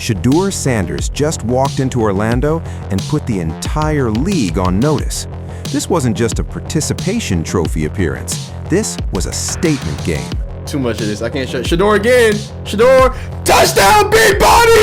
Shedeur Sanders just walked into Orlando and put the entire league on notice. This wasn't just a participation trophy appearance. This was a statement game. Too much of this. I can't show Shedeur again. Shedeur, touchdown, big body!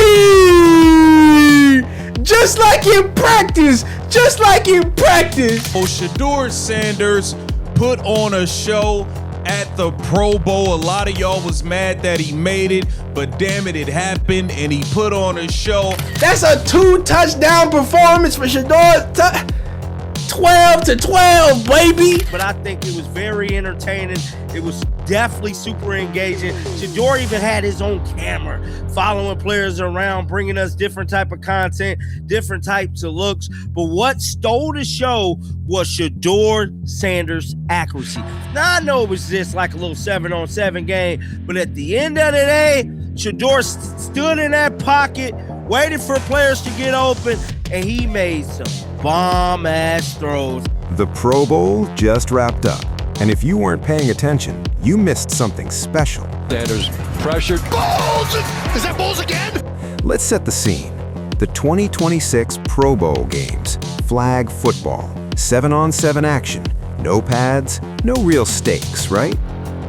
Just like in practice. Just like in practice. Oh, Shedeur Sanders put on a show at the Pro Bowl. A lot of y'all was mad that he made it, but damn it, it happened, and he put on a show. That's a 2-touchdown performance for Shedeur. 12-12, baby. But I think it was very entertaining. It was definitely super engaging. Shedeur even had his own camera, following players around, bringing us different type of content, different types of looks. But what stole the show was Shedeur Sanders' accuracy. Now, I know it was just like a little 7-on-7 game, but at the end of the day, Shedeur stood in that pocket, waited for players to get open, and he made some bomb-ass throws. The Pro Bowl just wrapped up, and if you weren't paying attention, you missed something special. Sanders pressured. Balls! Is that balls again? Let's set the scene. The 2026 Pro Bowl games, flag football, 7-on-7 action, no pads, no real stakes, right?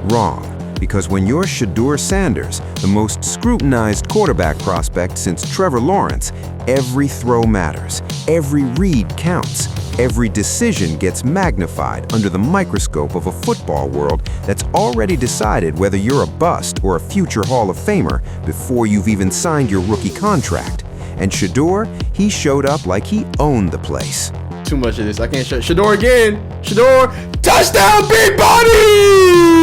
Wrong. Because when you're Shedeur Sanders, the most scrutinized quarterback prospect since Trevor Lawrence, every throw matters, every read counts, every decision gets magnified under the microscope of a football world that's already decided whether you're a bust or a future Hall of Famer before you've even signed your rookie contract. And Shedeur, he showed up like he owned the place. Too much of this. I can't show Shedeur again. Shedeur, touchdown, big body!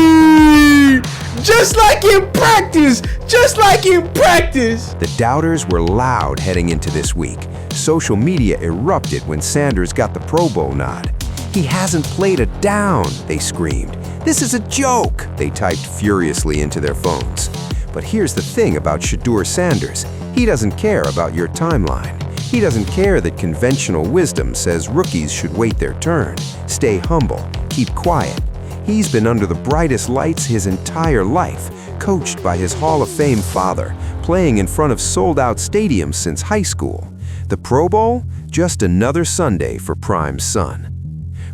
Just like in practice. Just like in practice. The doubters were loud heading into this week. Social media erupted when Sanders got the Pro Bowl nod. He hasn't played a down, they screamed. This is a joke, they typed furiously into their phones. But here's the thing about Shedeur Sanders. He doesn't care about your timeline. He doesn't care that conventional wisdom says rookies should wait their turn, stay humble, keep quiet. He's been under the brightest lights his entire life, coached by his Hall of Fame father, playing in front of sold-out stadiums since high school. The Pro Bowl? Just another Sunday for Prime's son.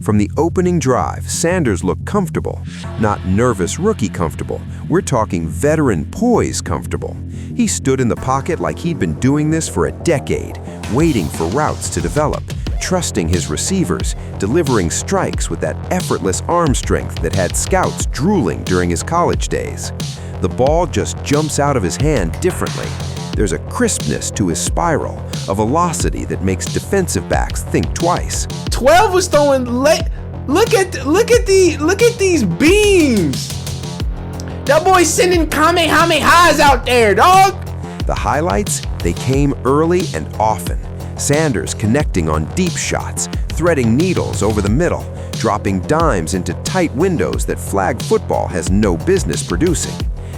From the opening drive, Sanders looked comfortable. Not nervous rookie comfortable. We're talking veteran poise comfortable. He stood in the pocket like he'd been doing this for a decade, waiting for routes to develop, trusting his receivers, delivering strikes with that effortless arm strength that had scouts drooling during his college days. The ball just jumps out of his hand differently. There's a crispness to his spiral, a velocity that makes defensive backs think twice. 12 was throwing late. Look at these beams. That boy's sending kamehamehas out there, dog. The highlights, they came early and often. Sanders connecting on deep shots, threading needles over the middle, dropping dimes into tight windows that flag football has no business producing.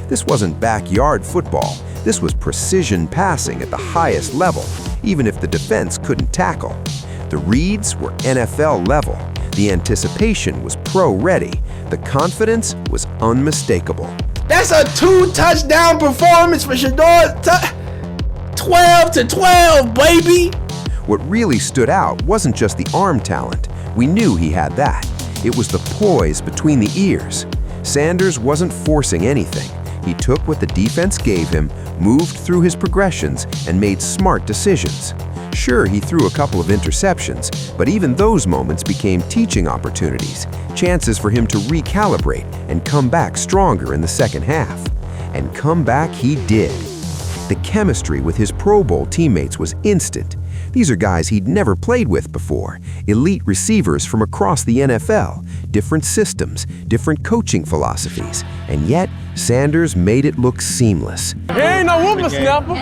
This wasn't backyard football. This was precision passing at the highest level, even if the defense couldn't tackle. The reads were NFL level. The anticipation was pro-ready. The confidence was unmistakable. That's a 2-touchdown performance for Shedeur. 12-12, baby. What really stood out wasn't just the arm talent. We knew he had that. It was the poise between the ears. Sanders wasn't forcing anything. He took what the defense gave him, moved through his progressions, and made smart decisions. Sure, he threw a couple of interceptions, but even those moments became teaching opportunities, chances for him to recalibrate and come back stronger in the second half. And come back he did. The chemistry with his Pro Bowl teammates was instant. These are guys he'd never played with before, elite receivers from across the NFL, different systems, different coaching philosophies, and yet Sanders made it look seamless. He ain't no whooping snapper. He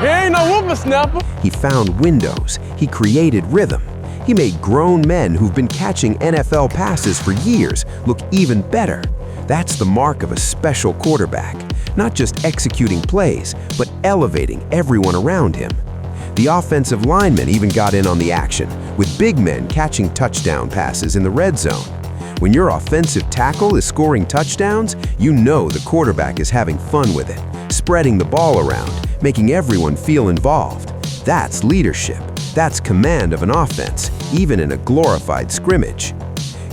ain't no whooping snapper. He found windows, he created rhythm. He made grown men who've been catching NFL passes for years look even better. That's the mark of a special quarterback, not just executing plays, but elevating everyone around him. The offensive linemen even got in on the action, with big men catching touchdown passes in the red zone. When your offensive tackle is scoring touchdowns, you know the quarterback is having fun with it, spreading the ball around, making everyone feel involved. That's leadership. That's command of an offense, even in a glorified scrimmage.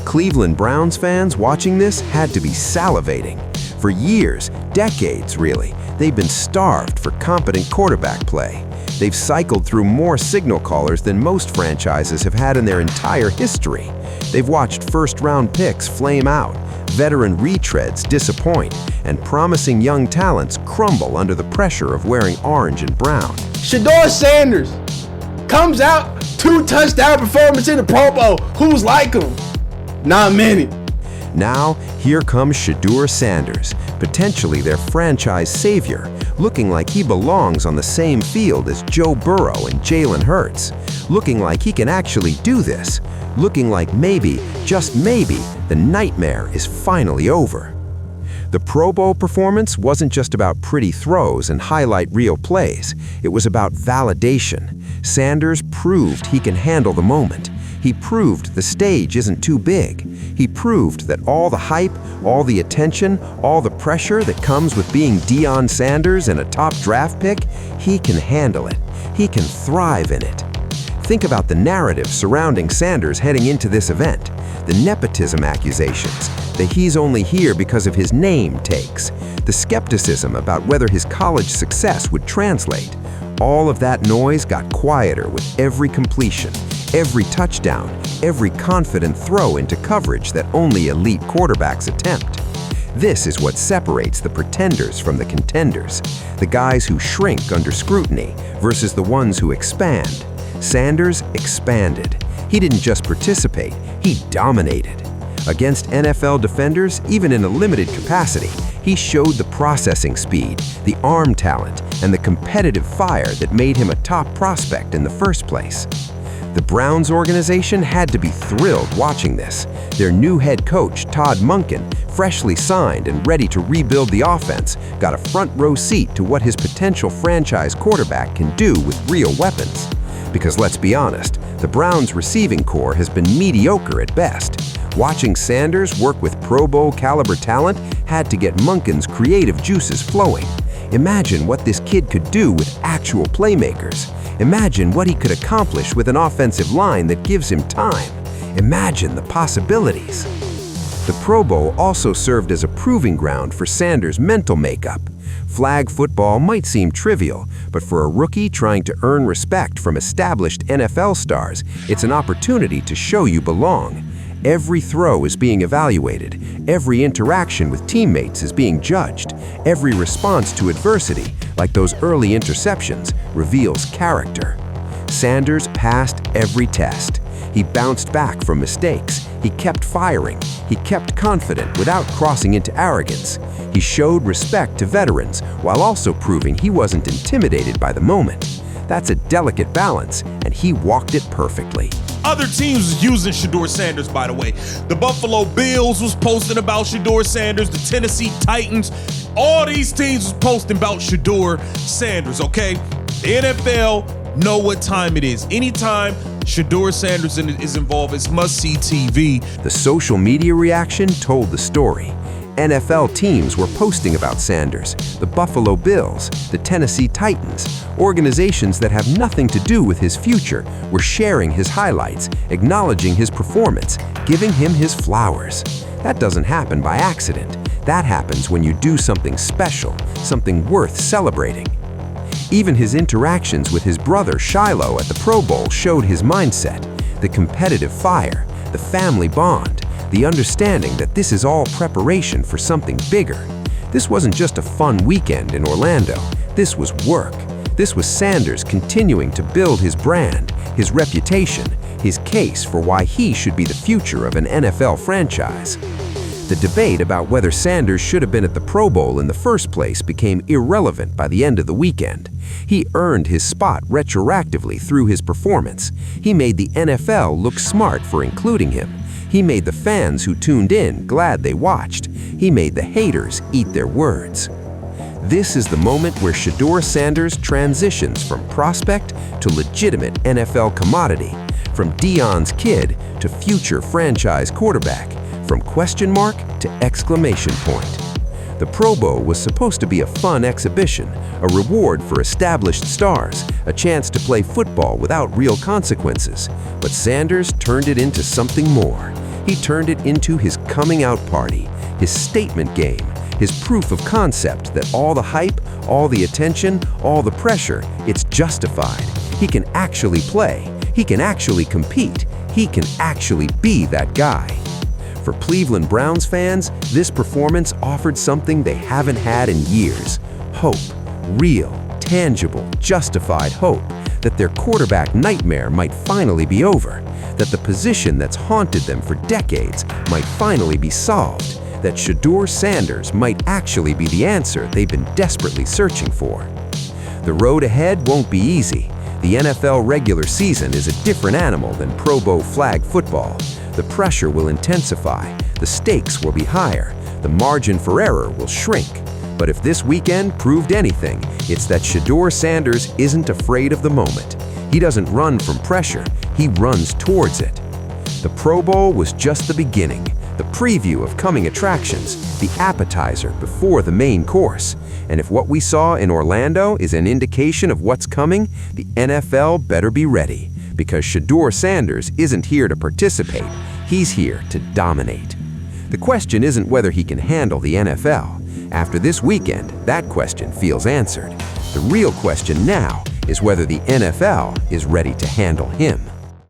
Cleveland Browns fans watching this had to be salivating. For years, decades really, they've been starved for competent quarterback play. They've cycled through more signal callers than most franchises have had in their entire history. They've watched first-round picks flame out, veteran retreads disappoint, and promising young talents crumble under the pressure of wearing orange and brown. Shedeur Sanders comes out, 2 touchdown performance in the Pro Bowl. Who's like him? Not many. Now, here comes Shedeur Sanders, potentially their franchise savior, looking like he belongs on the same field as Joe Burrow and Jalen Hurts, looking like he can actually do this, looking like maybe, just maybe, the nightmare is finally over. The Pro Bowl performance wasn't just about pretty throws and highlight reel plays. It was about validation. Sanders proved he can handle the moment. He proved the stage isn't too big. He proved that all the hype, all the attention, all the pressure that comes with being Deion Sanders and a top draft pick, he can handle it. He can thrive in it. Think about the narrative surrounding Sanders heading into this event. The nepotism accusations, the he's only here because of his name takes, the skepticism about whether his college success would translate. All of that noise got quieter with every completion, every touchdown, every confident throw into coverage that only elite quarterbacks attempt. This is what separates the pretenders from the contenders, the guys who shrink under scrutiny versus the ones who expand. Sanders expanded. He didn't just participate, he dominated. Against NFL defenders, even in a limited capacity, he showed the processing speed, the arm talent, and the competitive fire that made him a top prospect in the first place. The Browns organization had to be thrilled watching this. Their new head coach, Todd Monken, freshly signed and ready to rebuild the offense, got a front row seat to what his potential franchise quarterback can do with real weapons. Because let's be honest, the Browns' receiving core has been mediocre at best. Watching Sanders work with Pro Bowl caliber talent had to get Monken's creative juices flowing. Imagine what this kid could do with actual playmakers. Imagine what he could accomplish with an offensive line that gives him time. Imagine the possibilities. The Pro Bowl also served as a proving ground for Sanders' mental makeup. Flag football might seem trivial, but for a rookie trying to earn respect from established NFL stars, it's an opportunity to show you belong. Every throw is being evaluated. Every interaction with teammates is being judged. Every response to adversity, like those early interceptions, reveals character. Sanders passed every test. He bounced back from mistakes. He kept firing. He kept confident without crossing into arrogance. He showed respect to veterans while also proving he wasn't intimidated by the moment. That's a delicate balance, and he walked it perfectly. Other teams was using Shedeur Sanders, by the way. The Buffalo Bills was posting about Shedeur Sanders, the Tennessee Titans. All these teams was posting about Shedeur Sanders, okay? The NFL know what time it is. Anytime Shedeur Sanders is involved, it's must-see TV. The social media reaction told the story. NFL teams were posting about Sanders, the Buffalo Bills, the Tennessee Titans. Organizations that have nothing to do with his future were sharing his highlights, acknowledging his performance, giving him his flowers. That doesn't happen by accident. That happens when you do something special, something worth celebrating. Even his interactions with his brother Shiloh at the Pro Bowl showed his mindset, the competitive fire, the family bond, the understanding that this is all preparation for something bigger. This wasn't just a fun weekend in Orlando. This was work. This was Sanders continuing to build his brand, his reputation, his case for why he should be the future of an NFL franchise. The debate about whether Sanders should have been at the Pro Bowl in the first place became irrelevant by the end of the weekend. He earned his spot retroactively through his performance. He made the NFL look smart for including him. He made the fans who tuned in glad they watched. He made the haters eat their words. This is the moment where Shedeur Sanders transitions from prospect to legitimate NFL commodity, from Deion's kid to future franchise quarterback, from question mark to exclamation point. The Pro Bowl was supposed to be a fun exhibition, a reward for established stars, a chance to play football without real consequences. But Sanders turned it into something more. He turned it into his coming out party, his statement game, his proof of concept that all the hype, all the attention, all the pressure, it's justified. He can actually play. He can actually compete. He can actually be that guy. For Cleveland Browns fans, this performance offered something they haven't had in years. Hope. Real, tangible, justified hope that their quarterback nightmare might finally be over, that the position that's haunted them for decades might finally be solved, that Shedeur Sanders might actually be the answer they've been desperately searching for. The road ahead won't be easy. The NFL regular season is a different animal than Pro Bowl flag football. The pressure will intensify, the stakes will be higher, the margin for error will shrink. But if this weekend proved anything, it's that Shedeur Sanders isn't afraid of the moment. He doesn't run from pressure, he runs towards it. The Pro Bowl was just the beginning, the preview of coming attractions, the appetizer before the main course. And if what we saw in Orlando is an indication of what's coming, the NFL better be ready, because Shedeur Sanders isn't here to participate, he's here to dominate. The question isn't whether he can handle the NFL. After this weekend, that question feels answered. The real question now is whether the NFL is ready to handle him.